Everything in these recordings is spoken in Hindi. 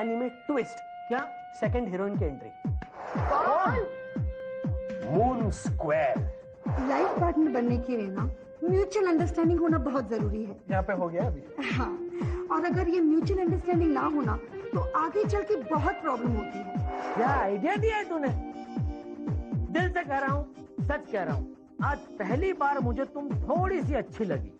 कहानी में ट्विस्ट। क्या? सेकंड हीरोइन की entry. Moon square. Life partner बनने के लिए ना म्यूचुअल अंडरस्टैंडिंग होना बहुत जरूरी है। यहाँ पे हो गया अभी। हाँ, और अगर ये म्यूचुअल अंडरस्टैंडिंग ना होना तो आगे चल के बहुत प्रॉब्लम होती है। क्या आइडिया दिया है तूने? दिल से कह रहा हूँ, सच कह रहा हूँ, आज पहली बार मुझे तुम थोड़ी सी अच्छी लगी।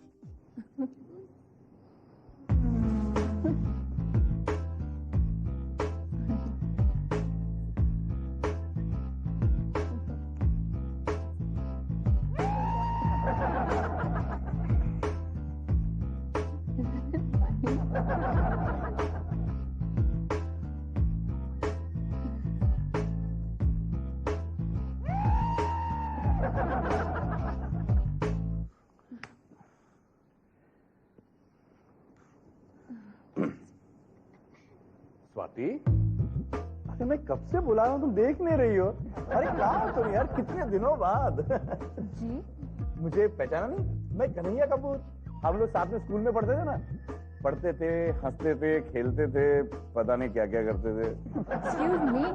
स्वाति, अरे मैं कब से बुला रहा हूँ, तुम देख नहीं रही हो। अरे कहाँ हो तुम यार, कितने दिनों बाद। जी? मुझे पहचाना नहीं? मैं कन्हैया कपूर। हम लोग साथ में स्कूल में पढ़ते थे ना, पढ़ते थे, हंसते थे, खेलते थे, पता नहीं क्या क्या करते थे। Excuse me,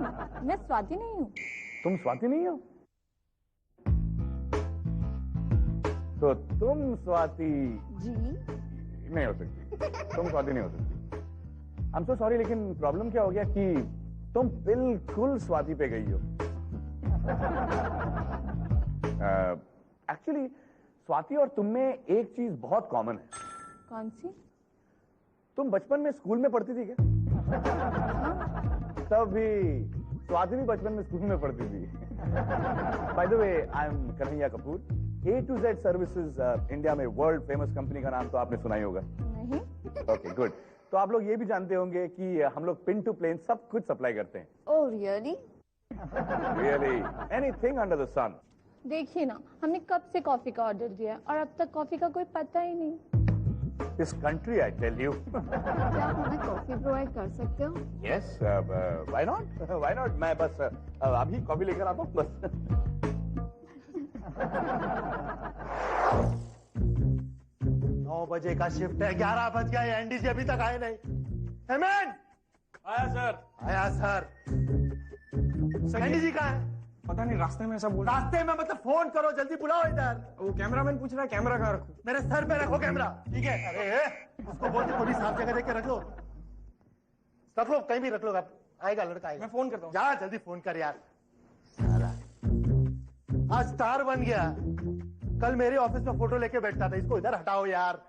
मैं स्वाति नहीं हूँ। तुम स्वाति नहीं हो? तो तुम स्वाति जी? नहीं हो सकती, तुम स्वाति नहीं हो सकती। I'm so sorry, लेकिन प्रॉब्लम क्या हो गया कि तुम बिल्कुल स्वाति पे गई हो। एक्चुअली स्वाति और तुम में एक चीज बहुत कॉमन है। कौन सी? तुम बचपन में स्कूल में पढ़ती थी क्या? तभी स्वाति भी बचपन में स्कूल में पढ़ती थी। By the way, I am Kanhaiya Kapoor. A to Z services India में वर्ल्ड फेमस कंपनी का नाम तो आपने सुना ही होगा। नहीं। Okay, good. तो आप लोग ये भी जानते होंगे कि हम लोग पिन टू प्लेन सब कुछ सप्लाई करते हैं। Oh really? Really, anything under the sun. देखिए ना, हमने कब से कॉफी का ऑर्डर दिया है और अब तक कॉफी का कोई पता ही नहीं। This country, I tell you. क्या आप हमें कॉफी प्रोवाइड कर सकते हो? Yes, why not? Why not? मैं बस अभी कॉफी लेकर आता हूँ बस। 9 बजे का शिफ्ट है, 11 बज गया, एंडी जी अभी तक आए नहीं। हेमन! आया सर। आया सर। एंडी जी कहाँ है? पता नहीं, रास्ते में ऐसा बोल रहा। रास्ते में मतलब फोन करो, जल्दी बुलाओ इधर। वो कैमरामैन पूछ रहा है कैमरा कहाँ रखूं? मेरे सर पे रखो कैमरा, ठीक है? अरे उसको बोलते कोई साफ जगह देख के रख लो, कहीं भी रख लो। आप आएगा, लड़का आएगा। मैं फोन करता हूँ। जा जल्दी फोन कर यार। साला आज स्टार बन गया, कल मेरे ऑफिस में फोटो लेके बैठता था। इसको इधर हटाओ यार।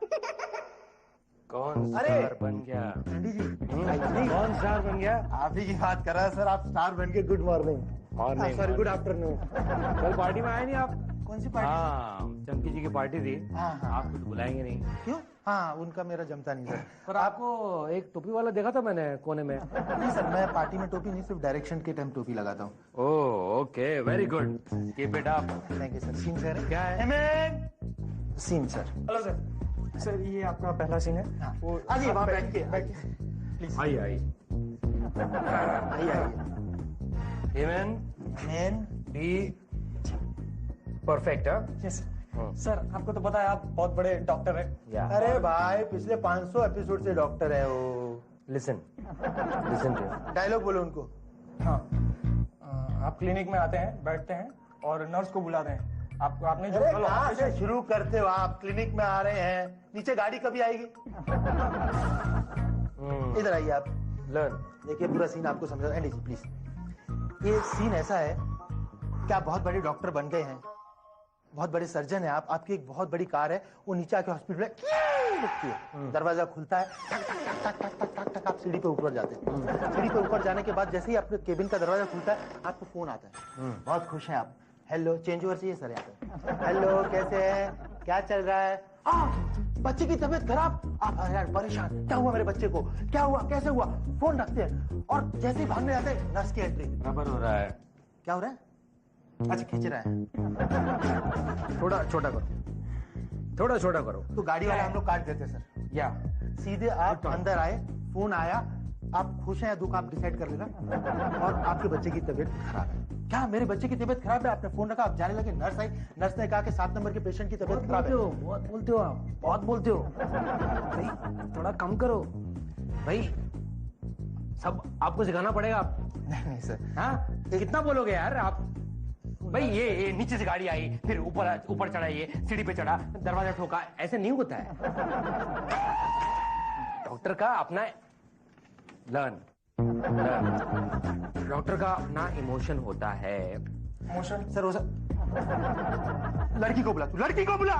कौन अरे! स्टार बन गया? एंडी जी कौन स्टार बन गया? आप ही की बात कर रहा है सर। आप स्टार बन के good morning. Sorry, good afternoon. कल पार्टी में आए नहीं आप? कौन सी पार्टी? हाँ, चंकी जी की पार्टी थी। हाँ। आपको तो बुलाएंगे नहीं। क्यों? हाँ, उनका मेरा जमता नहीं सर। पर आपको एक टोपी वाला देखा था मैंने कोने में। नहीं सर, मैं पार्टी में टोपी नहीं, सिर्फ डायरेक्शन के टाइम टोपी लगाता हूँ। Oh okay, very good, keep it up. Thank you sir. Scene sir क्या है? Scene sir. Hello sir. Sir ये आपका पहला सीन है। वो आइए वहाँ बैठ के। प्लीज। आइए आइए। हेमन man be perfect. Yes sir, आपको तो पता है आप बहुत बड़े डॉक्टर हैं। अरे भाई, पिछले 500 एपिसोड से डॉक्टर है वो। लिसन लिसन टू डायलॉग बोलो उनको। हाँ, आप क्लिनिक में आते हैं, बैठते हैं और नर्स को बुलाते हैं। आपने जो अरे कल कहाँ से ऑपरेशन- शुरू करते हो आप? क्लिनिक में आ रहे हैं, नीचे गाड़ी कभी आएगी? इधर आइए आप। लर्न। देखिए पूरा सीन आपको समझा। Andy ji please. ये सीन ऐसा है कि आप बहुत बड़े डॉक्टर बन गए हैं, बहुत बड़े सर्जन हैं आप। आपकी एक बहुत बड़ी कार है, वो नीचे आके हॉस्पिटल में रुकती है। दरवाजा खुलता है, टक टक टक टक टक टक टक, आप सीढ़ी पे ऊपर जाते हैं। सीढ़ी पे ऊपर जाने के बाद जैसे ही आपके केबिन का दरवाजा खुलता है, आपको फोन आता है। बहुत खुश हैं आप। हेलो, चेंज ओवर चाहिए सर यहाँ पे। हेलो, कैसे हैं? क्या चल रहा है? बच्चे की तबीयत खराब। आप यार परेशान, क्या हुआ मेरे बच्चे को? क्या हुआ, कैसे हुआ? फोन रखते हैं और जैसे ही भागने जाते हैं, नर्स की एंट्री। रबर हो रहा है। क्या हो रहा है? अच्छा, खींच रहा है। थोड़ा छोटा करो, थोड़ा छोटा करो। तो गाड़ी वाला हम लोग काट देते सर। या सीधे आप अंदर आए, फोन आया, आप खुश हैं या दुख आप डिसाइड कर लेना। और आपके बच्चे की तबीयत खराब है। क्या मेरे बच्चे की तबीयत खराब है? आपने फोन रखा, आप जाने लगे। नर्स आई, नर्स ने कहा कि 7 नंबर के पेशेंट की तबीयत खराब है। बहुत बोलते हो आप, बहुत बोलते हो भाई, थोड़ा कम करो भाई। सब आपको सिखाना पड़ेगा। नहीं सर। हाँ, कितना बोलोगे यार आप? भाई ये नीचे से गाड़ी आई, फिर ऊपर चढ़ा, ये सीढ़ी पे चढ़ा, दरवाजा ठोका, ऐसे नहीं होता है। डॉक्टर का अपना लर्न डॉक्टर का अपना इमोशन होता है। इमोशन सर वो सर लड़की को बुला, तू लड़की को बुला।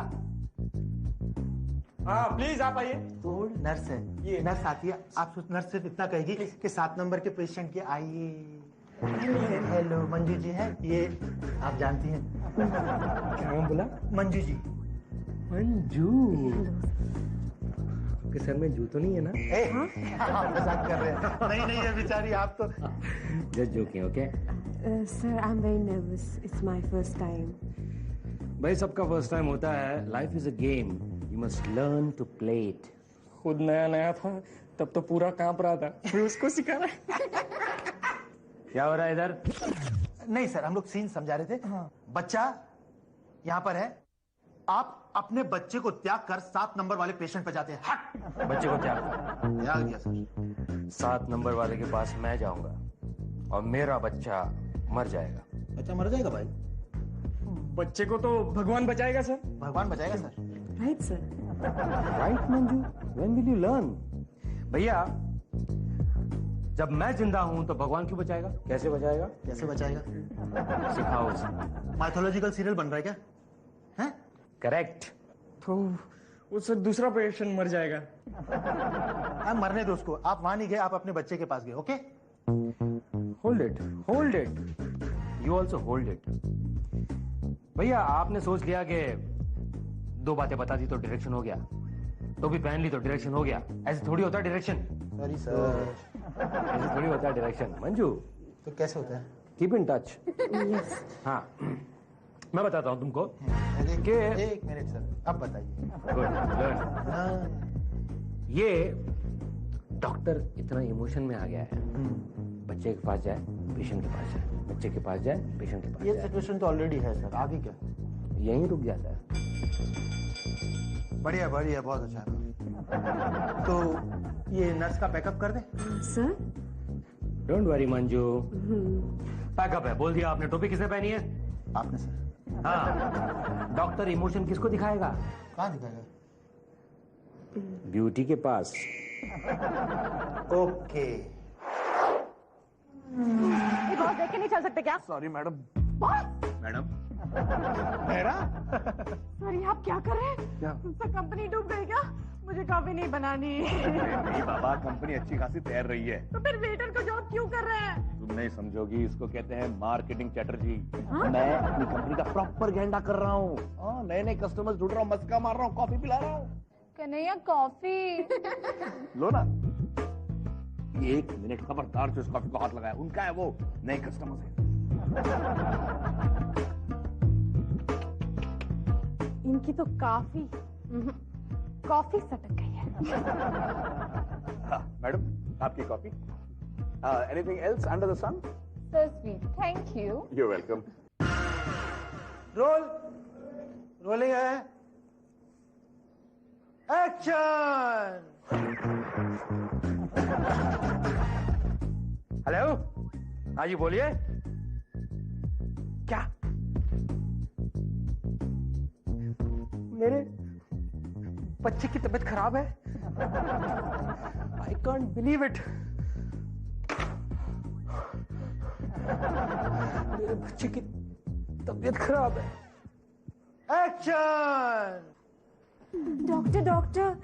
हाँ प्लीज आप आइए। तो नर्स है, ये नर्स आती है, आप नर्स सिर्फ इतना कहेगी कि 7 नंबर के पेशेंट के आइए। हेलो मंजू जी हैं ये, आप जानती हैं। क्या नाम बोला? मंजू जी। मंजू। आपके सर में जू तो नहीं है ना? आप मजाक कर रहे हैं। नहीं ये बेचारी आप तो। Just joking, okay? Sir, I'm very nervous. It's my first time. भाई सबका फर्स्ट टाइम होता है। Life is a game, you must learn to play it. खुद नया था तब तो पूरा कांप रहा था, फिर उसको सिखा रहा है। क्या हो रहा है इधर? नहीं सर, हम लोग सीन समझा रहे थे। बच्चा यहाँ पर है, आप अपने बच्चे को त्याग कर 7 नंबर वाले पेशेंट पे जाते हैं। हट। बच्चे को त्याग गया सर। 7 नंबर वाले के पास मैं जाऊंगा और मेरा बच्चा मर जाएगा। बच्चा मर जाएगा भाई? बच्चे को तो भगवान बचाएगा सर। भगवान बचाएगा sir. Right, sir. Right Manju, when will you learn? भैया जब मैं जिंदा हूं तो भगवान क्यों बचाएगा? कैसे बचाएगा? कैसे बचाएगा? सिखाओ उसे। माइथोलॉजिकल सीरियल बन रहा है क्या? हैं? करेक्ट। तो उससे दूसरा पेशेंट मर जाएगा। आप मरने दो उसको, आप वहां नहीं गए, आप अपने बच्चे के पास गए। Okay? Hold it. You also hold it. भैया आपने सोच लिया कि 2 बातें बता दी तो डायरेक्शन हो गया, तो भी पहन ली तो डायरेक्शन हो गया। ऐसे थोड़ी होता है डायरेक्शन। Sorry sir. ऐसे थोड़ी होता है डायरेक्शन। मंजू, तो कैसे होता है? Keep in touch. हाँ, मैं बताता हूँ तुमको कि एक मिनट सर, अब बताइए। Good learn. ये डॉक्टर इतना इमोशन में आ गया है, बच्चे के पास जाए, पेशेंट के पास जाए, बच्चे के पास जाए, पेशेंट के पास ये जाए। सिचुएशन तो ऑलरेडी है सर, आगे क्या? यहीं रुक जाता है। बढ़िया बहुत अच्छा है। तो ये नर्स का पैकअप कर दे। Sir? Don't worry Manju, pack up है। बोल दिया आपने। टोपी किसने पहनी है? आपने सर। हाँ, डॉक्टर इमोशन किसको दिखाएगा? कहाँ दिखाएगा? ब्यूटी के पास। ओके। बॉस देख के नहीं चल सकते क्या? Sorry madam. बॉस मैडम मेरा? सॉरी, आप क्या कर रहे हैं? क्या? कंपनी डूब गई क्या? मुझे कॉफी नहीं बनानी। नहीं बाबा, कंपनी अच्छी खासी तैर रही है। तो फिर वेटर को जॉब क्यों कर रहे हैं? तुम नहीं समझोगी, इसको कहते हैं मार्केटिंग चैटर्जी। मैं अपनी कंपनी का प्रॉपर गेंडा कर रहा हूँ। नए कस्टमर्स ढूंढ रहा हूँ, मस्का मार रहा हूँ, कॉफी पिला रहा हूँ। कन्हैया कॉफी। लो ना। 1 मिनट, खबरदार जो इस कॉफी को हाथ लगाया उनका है, वो नए कस्टमर्स है। इनकी तो काफी कॉफी सटक गई है। मैडम आपकी coffee. Anything else under the sun? So sweet. Thank you. You welcome. Rolling है। एक्शन। हेलो, हाँ जी बोलिए। क्या? मेरे बच्चे की तबीयत खराब है? I can't believe it. मेरे बच्चे की तबीयत खराब है। एक्शन। डॉक्टर,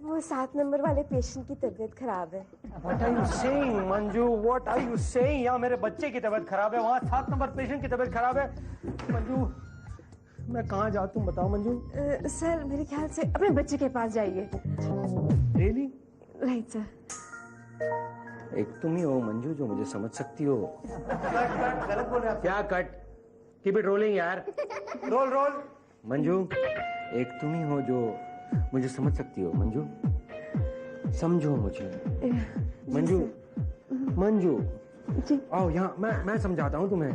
वो 7 नंबर वाले पेशेंट की तबीयत खराब है। What are you saying, Manju? What are you saying? यहाँ मेरे बच्चे की तबीयत खराब है, वहाँ 7 नंबर पेशेंट की तबीयत खराब है। मंजू, मैं कहाँ जाऊँ तुम बताओ मंजू। सर मेरे ख्याल से अपने बच्चे के पास जाइए। Really? Right sir. एक तुम ही हो मंजू जो मुझे समझ सकती हो। कट गलत बोल रहे हैं क्या कट? कीप इट रोलिंग यार। आप। रोल। मंजू, एक तुम ही हो जो मुझे समझ सकती हो। मंजू, समझो मुझे। मंजू आओ यहाँ, मैं समझाता हूँ तुम्हें।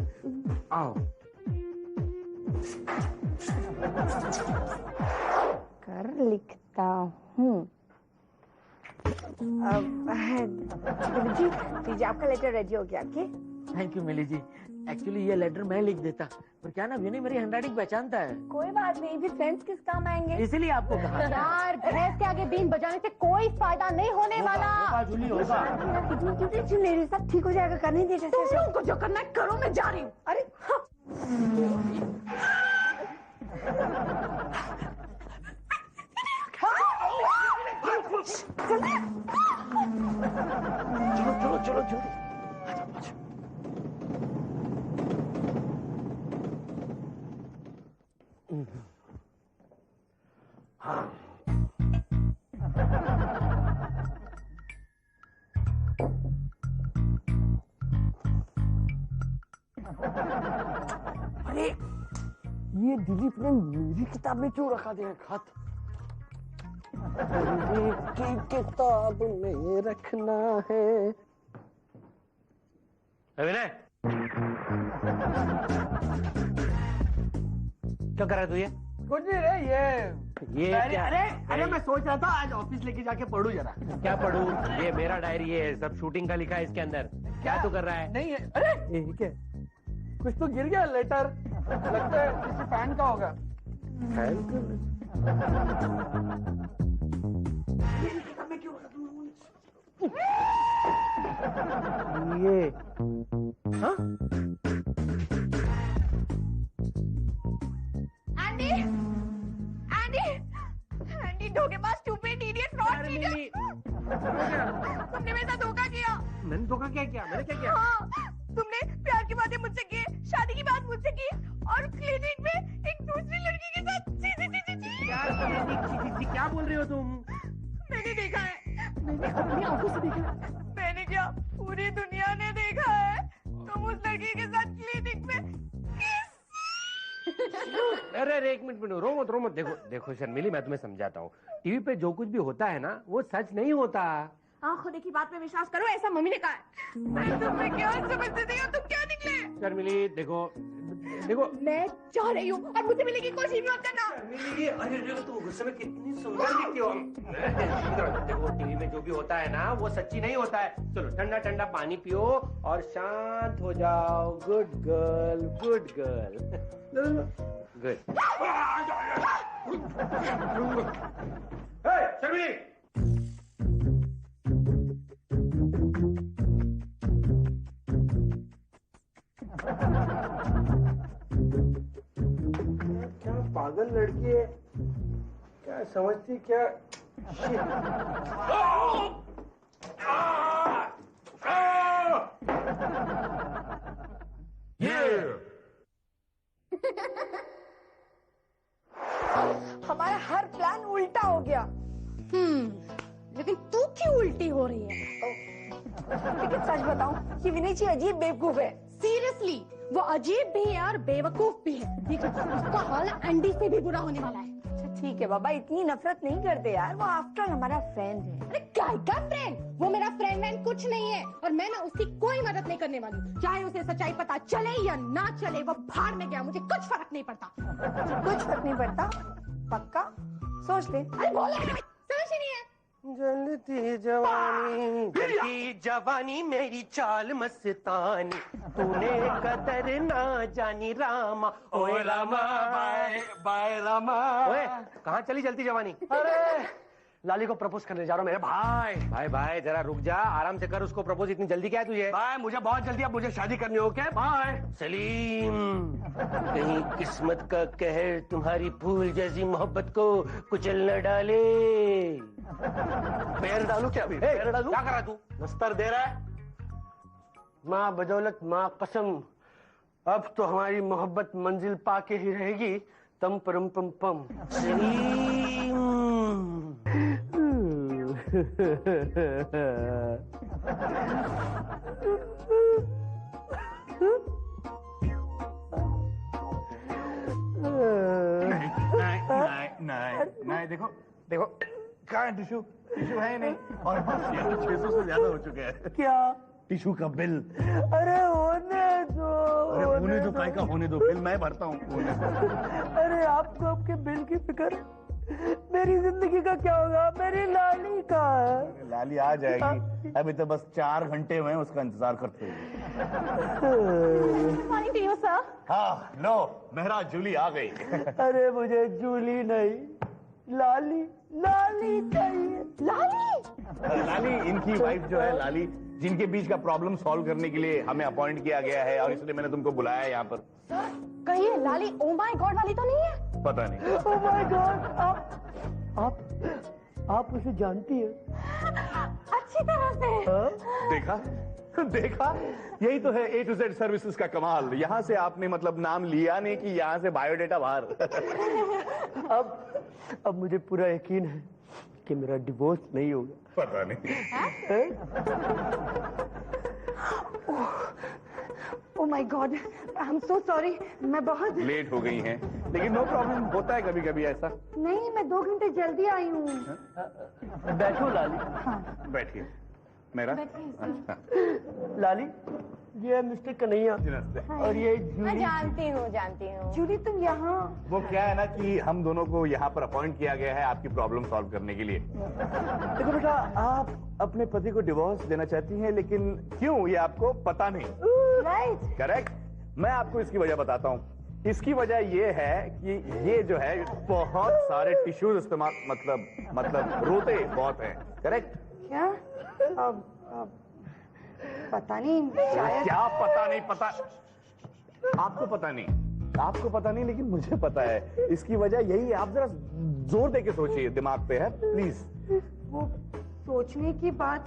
आओ। कर लिखता हूँ। जी दीजिए, आपका लेटर रेडी हो गया। Okay, thank you Mili ji. Actually ये लेटर मैं लिख देता, पर क्या ना विनी मेरी हैंडराइटिंग पहचानता है, कोई बात नहीं, भी फ्रेंड्स किस काम आएंगे। इसीलिए आपको कहा। यार भैंस के आगे बीन बजाने से कोई फायदा नहीं होने वाला। जूली होगा। जो मेरे साथ ठीक हो जाएगा, करने दीजिए। तुम लोगों को जो करना है करो, मैं जा रही हूँ। अरे चलो चलो चलो चलो। अरे ये दिलीप ने मेरी किताब में क्यों रखा दिया खत? की किताब में रखना है। विनय, क्या कर रहा है तू? ये कुछ नहीं रे, ये क्या? अरे मैं सोच रहा था आज ऑफिस लेके जाके पढ़ूं जरा। क्या पढ़ूं? ये मेरा डायरी है, सब शूटिंग का लिखा है इसके अंदर। क्या तू कर रहा है? नहीं है। अरे ये क्या, कुछ तो गिर गया लेटर, लगता है किसी फैन का होगा। फैन ये हाँ? एंडी, एंडी, एंडी धोखेबाज, स्टूपिड, इडियट, फ्रॉड, इडियट। तुमने मेरे साथ धोखा किया। मैंने धोखा क्या किया? मैंने क्या किया? हाँ, तुमने प्यार की बातें मुझसे की, शादी की बात मुझसे की, और क्लिनिक में एक दूसरी लड़की के साथ क्या बोल रही हो तुम? मैंने देखा है, मैंने अपनी आंखों से देखा है। मैंने क्या, पूरी दुनिया ने देखा है। तुम उस लड़की के साथ क्लिनिक में अरे एक मिनट, रो मत। देखो शर्मिली, मैं तुम्हें समझाता हूँ। टीवी पे जो कुछ भी होता है ना, वो सच नहीं होता। खुद की बात पे विश्वास करो, ऐसा मम्मी ने कहा है। मैं तुम्हें क्या समझती थी और तुम क्या निकले? शर्मिली देखो, मैं चाह रही हूँ और मुझे मिलेगी, कोशिश मत करना। शर्मिली, अरे तुम गुस्से में कितनी सुंदर दिखती हो। देखो टीवी में जो भी होता है ना, वो सच्ची नहीं होता है। चलो ठंडा ठंडा पानी पियो और शांत हो जाओ। Good girl, good girl, good. Sharmili, क्या पागल लड़की है, क्या समझती क्या? हमारा हर प्लान उल्टा हो गया। लेकिन तू क्यों उल्टी हो रही है? लेकिन सच बताऊं, ये विनय जी अजीब बेवकूफ है। सीरियसली, वो अजीब भी है और बेवकूफ भी है। देखो उसका हाल एंडी से भी बुरा होने वाला है। अच्छा ठीक है बाबा, इतनी नफरत नहीं करते यार, वो आफ्टर हमारा फ्रेंड है। अरे क्या फ्रेंड? वो मेरा फ्रेंड वैंड कुछ नहीं है, और मैं ना उसकी कोई मदद नहीं करने वाली हूँ। चाहे उसे सच्चाई पता चले या ना चले, वो भाड़ में गया, मुझे कुछ फर्क नहीं पड़ता। कुछ फर्क नहीं पड़ता? पक्का? सोच ले। अरे बोला, समझ ही नहीं है। जलती जवानी मेरी चाल मस्तानी, तूने कदर ना जानी रामा। ओए रामा, बाय रामा। ओए कहाँ चली जलती जवानी? अरे लाली को प्रपोज करने जा रहा हूँ मेरे भाई। भाई जरा रुक जा, आराम से कर उसको प्रपोज। इतनी जल्दी क्या है तुझे? भाई मुझे बहुत जल्दी, अब मुझे शादी करनी हो। क्या बाय सलीम, कहीं किस्मत का कहर तुम्हारी फूल जैसी मोहब्बत को कुचल न डाले। पैर डालू क्या अभी? पैर डालू? क्या कर रहा तू? नस्तर दे रहा है? माँ बदौलत, माँ कसम, अब तो हमारी मोहब्बत मंजिल पाके ही रहेगी। तम परम पम पम। सलीम, नहीं देखो देखो, कहाँ है टिश्यू? टिश्यू है ही नहीं, और बस ये तो 600 से ज्यादा हो चुके हैं। क्या? टिश्यू का बिल। अरे होने दो। अरे होने दो, काय का होने दो, बिल मैं भरता हूँ। अरे आपको आपके बिल की फिक्र, मेरी जिंदगी का क्या होगा? मेरी लाली का है। लाली आ जाएगी, अभी तो बस 4 घंटे हुए हैं उसका इंतजार करते हुए। Morning to you sir. हाँ लो, मेहरा जूली आ गई। अरे मुझे जूली नहीं, लाली लाली चाहिए। लाली? लाली इनकी वाइफ जो है लाली, जिनके बीच का प्रॉब्लम सॉल्व करने के लिए हमें अपॉइंट किया गया है और इसलिए मैंने तुमको बुलाया है यहाँ पर। सर कहीं ये लाली ओ माय गॉड वाली तो नहीं है? पता नहीं। Oh my God, आप उसे जानती है? अच्छी तरह से। देखा देखा, यही तो है A to Z सर्विसेज का कमाल। यहाँ से आपने मतलब नाम लिया नहीं कि यहाँ से बायोडेटा बाहर। अब मुझे पूरा यकीन है कि मेरा डिवोर्स नहीं होगा। पता नहीं। Oh my God, I am so sorry. मैं बहुत लेट हो गई हैं, लेकिन नो प्रॉब्लम, होता है कभी कभी ऐसा। नहीं, मैं 2 घंटे जल्दी आई हूँ। बैठो लाली। बैठिए मेरा। लाली, ये है मिस्टर कन्हैया नमस्ते। और ये मैं जूली। जानती हूँ। जूली तुम यहाँ? वो क्या है ना कि हम दोनों को यहाँ पर अपॉइंट किया गया है आपकी प्रॉब्लम सॉल्व करने के लिए। देखो बेटा, आप अपने पति को डिवोर्स देना चाहती हैं, लेकिन क्यों ये आपको पता नहीं। राइट। करेक्ट। मैं आपको इसकी वजह बताता हूँ। इसकी वजह ये है कि ये जो है बहुत सारे टिश्यूज इस्तेमाल मतलब रोते बहुत हैं। करेक्ट। क्या? अब पता नहीं, शायद। क्या पता नहीं? पता आपको पता नहीं, लेकिन मुझे पता है। इसकी वजह यही है, आप जरा जोर दे के सोचिए, दिमाग पे है प्लीज। वो सोचने की बात,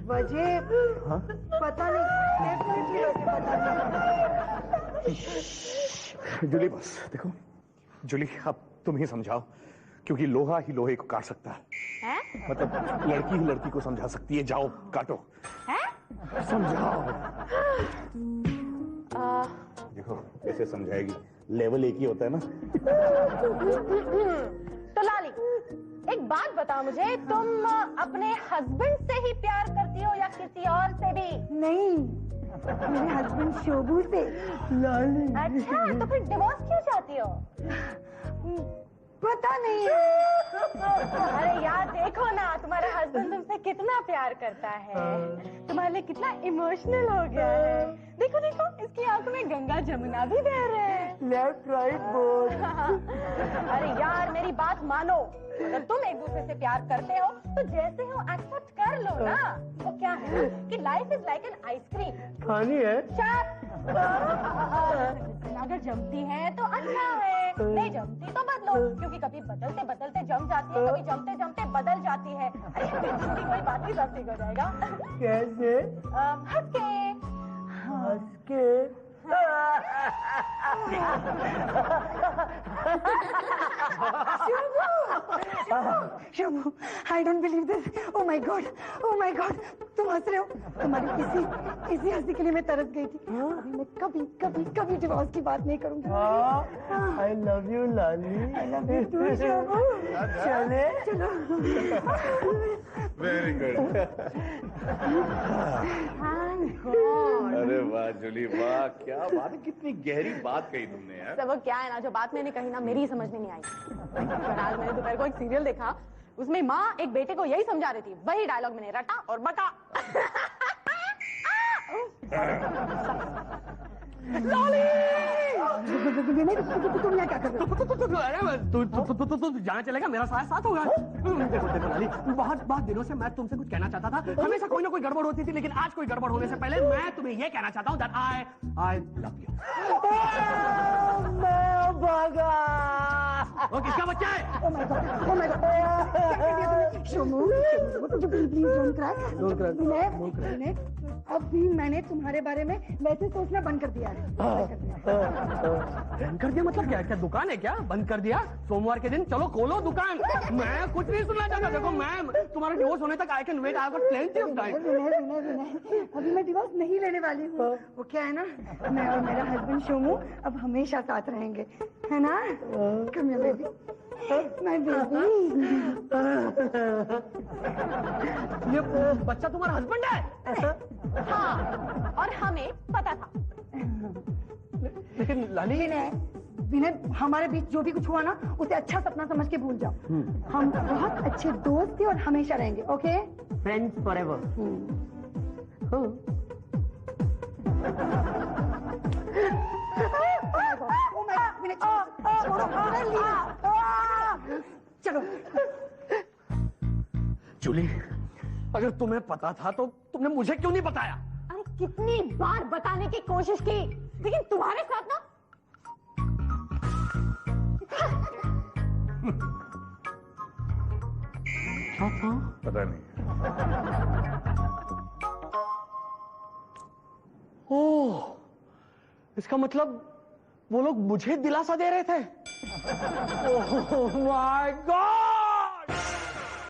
वजह पता नहीं, डेफिनेटली वजह पता नहीं। जूली बस देखो, जूली अब तुम ही समझाओ, क्योंकि लोहा ही लोहे को काट सकता है। मतलब लड़की ही लड़की को समझा सकती है। जाओ काटो। समझाओ। देखो कैसे समझाएगी, लेवल एक ही होता है ना। तो लाली, एक बात बता मुझे, तुम अपने हस्बैंड से ही प्यार करती हो या किसी और से भी? नहीं, मेरे हस्बैंड शोभू से। लाली। अच्छा, तो फिर डिवोर्स क्यों चाहती हो? पता नहीं। अरे यार देखो ना, तुम्हारा हस्बैंड तुमसे कितना प्यार करता है, तुम्हारे लिए कितना इमोशनल हो गया है। देखो देखो, इसकी आंखों में गंगा जमुना भी बह रहे हैं। Left right board. अरे यार मेरी बात मानो, अगर तुम एक दूसरे से प्यार करते हो तो जैसे हो एक्सेप्ट कर लो ना। वो क्या है कि life is like an ice cream. खानी है? अगर जमती है तो अच्छा है, नहीं जमती तो बदलो, क्योंकि कभी बदलते बदलते जम जाती है, कभी जमते जमते बदल जाती है। अरे कोई बात नहीं, सब ठीक हो जाएगा। कैसे? हंस के। हंस के? Shobhu, I don't believe this. Oh my God, तुम हंस रहे हो। तुम्हारी किसी हंसी के लिए मैं तरस गई थी। अभी मैं कभी डिवोर्स की बात नहीं करूंगी। I love you Lali. I love you too Shobhu. चले? चलो। Very good. अरे वाह जूली वाह, क्या बात है, कितनी गहरी बात कही तुमने यार। सब वो क्या है ना, जो बात मैंने कही ना, मेरी ही समझ में नहीं आई। पर आज मैंने दोपहर को एक सीरियल देखा, उसमें माँ एक बेटे को यही समझा रही थी, वही डायलॉग मैंने रटा और बटा। तुम यहाँ क्या कर रहे हो? अरे तू जहाँ चलेगा मेरा साथ होगा। देखो लाली, बहुत दिनों से मैं तुमसे कुछ कहना चाहता था। हमेशा कोई ना कोई गड़बड़ होती थी, लेकिन आज कोई गड़बड़ होने से पहले मैं तुम्हें ये कहना चाहता हूँ that I love you। मैं भागा। वो किसका बच्चा है? Oh my God, क्या कर दिया तुमने? Shobhu, please don't cry. Vinay, अभी मैंने तुम्हारे बारे में वैसे सोचना बंद कर दिया है। बंद कर दिया मतलब क्या दुकान है क्या? बंद कर दिया? सोमवार के दिन चलो खोलो दुकान। मैं कुछ नहीं सुनना चाहता। देखो मैं तुम्हारा डिवोर्स होने तक I can wait, I have got plenty of time. Vinay, अभी मैं डिवोर्स नहीं लेने वाली हूँ। वो क्या है ना, मैं और मेरा हस्बैंड शोमू अब हमेशा साथ रहेंगे, है ना? Come here baby, my baby. ये बच्चा तुम्हारा हस्बैंड है? हाँ, और हमें पता था। लेकिन लाली, विनय, विनय, हमारे बीच जो भी कुछ हुआ ना उसे अच्छा सपना समझ के भूल जाओ। हम बहुत अच्छे दोस्त थे और हमेशा रहेंगे, ओके? Friends forever. चलो। जूली, अगर तुम्हें पता था तो तुमने मुझे क्यों नहीं बताया? अरे कितनी बार बताने की कोशिश की, लेकिन तुम्हारे साथ ना पता नहीं। ओह, इसका मतलब वो लोग मुझे दिलासा दे रहे थे। Oh my God!